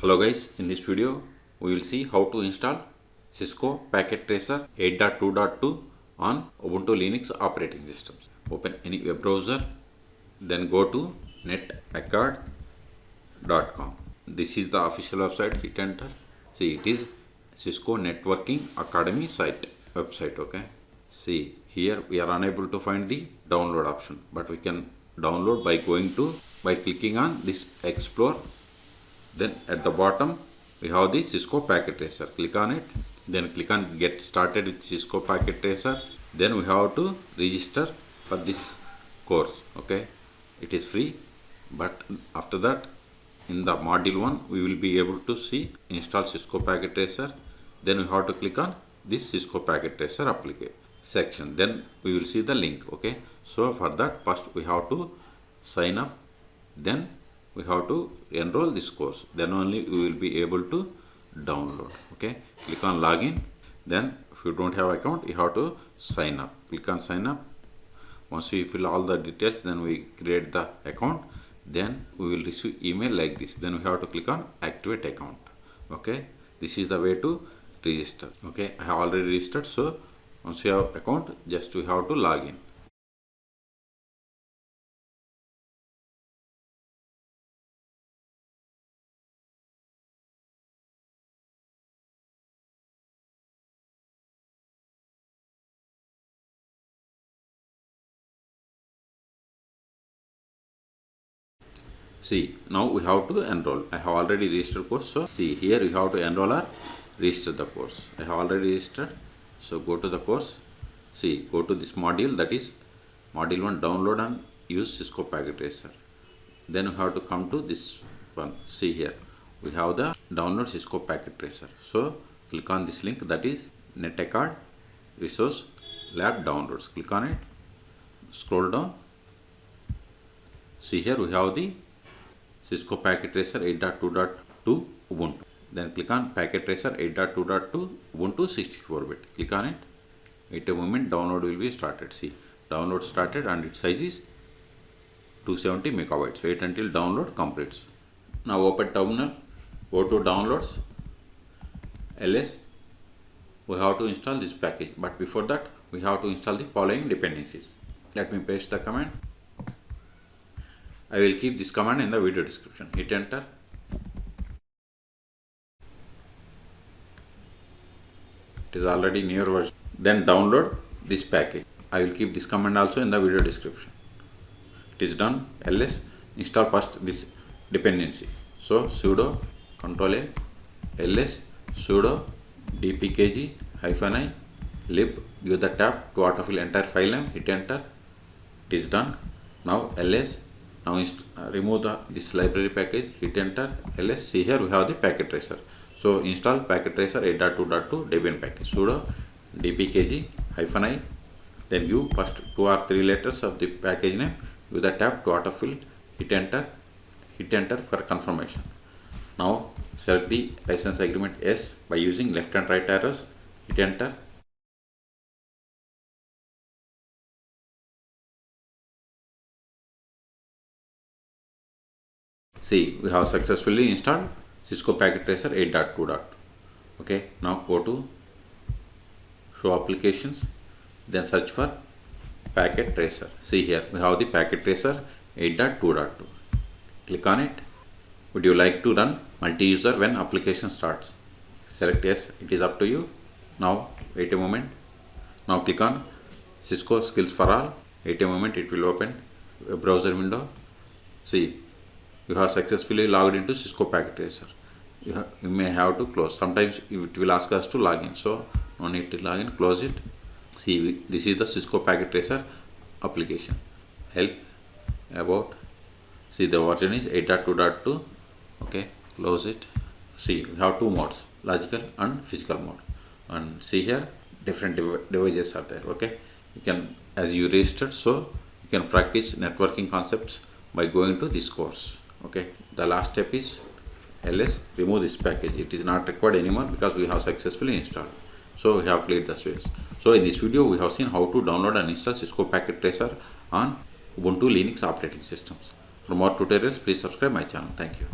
Hello guys, in this video we will see how to install Cisco Packet Tracer 8.2.2 on Ubuntu Linux operating systems. Open any web browser, then go to netaccord.com. This is the official website. Hit enter. See, it is Cisco Networking Academy website. Okay. See, here we are unable to find the download option, but we can download by clicking on this explore. Then at the bottom we have the Cisco Packet Tracer. Click on it. Then click on get started with Cisco Packet Tracer. Then we have to register for this course. Okay, it is free, but after that in the module 1 we will be able to see install Cisco Packet Tracer. Then we have to click on this Cisco Packet Tracer application section. Then we will see the link. Okay, so for that first we have to sign up. Then we have to enroll this course. Then only we will be able to download. Okay, click on login. Then if you don't have account, you have to sign up. Click on sign up. Once we fill all the details, then we create the account. Then we will receive email like this. Then we have to click on activate account. Okay, this is the way to register. Okay, I have already registered. So once you have account, just we have to log in. See, now we have to enroll. I have already registered course. So see, here you have to enroll or register the course. I have already registered. So go to the course. See, go to this module, that is module 1, download and use Cisco Packet Tracer. Then you have to come to this one. See here, we have the download Cisco Packet Tracer. So click on this link, that is netaccord resource lab downloads. Click on it. Scroll down. See here we have the Cisco Packet Tracer 8.2.2 Ubuntu. Then click on Packet Tracer 8.2.2 Ubuntu 64-bit. Click on it. Wait a moment, download will be started. See, download started and its size is 270 megabytes. Wait until download completes. Now open terminal, go to downloads, ls. We have to install this package, but before that we have to install the following dependencies. Let me paste the command. I will keep this command in the video description. Hit enter. It is already newer version. Then download this package. I will keep this command also in the video description. It is done. ls, install first this dependency. So sudo control ls sudo dpkg -i lib, give the tab to autofill entire file name. Hit enter. It is done. Now ls. Now remove this library package. Hit enter. ls. See here we have the packet tracer. So install packet tracer 8.2.2 debian package. Sudo dpkg -i. Then give first 2 or 3 letters of the package name. Give the tab to autofill. Hit enter. Hit enter for confirmation. Now select the license agreement S by using left and right arrows. Hit enter. See, we have successfully installed Cisco Packet Tracer 8.2.2. Okay, now go to show applications, then search for Packet Tracer. See here, we have the Packet Tracer 8.2.2. Click on it. Would you like to run multi-user when application starts? Select yes, it is up to you. Now wait a moment. Now click on Cisco Skills for All. Wait a moment, it will open a browser window. See, you have successfully logged into Cisco Packet Tracer. You may have to close. Sometimes it will ask us to log in. So no need to log in. Close it. See, this is the Cisco Packet Tracer application. Help about. See, the version is 8.2.2. Okay, close it. See, we have two modes, logical and physical mode. And see here, different devices are there. Okay, you can, as you registered, so you can practice networking concepts by going to this course. Okay, the last step is ls, remove this package. It is not required anymore because we have successfully installed. So we have cleared the space. So in this video we have seen how to download and install Cisco Packet Tracer on Ubuntu Linux operating systems. For more tutorials, please subscribe my channel. Thank you.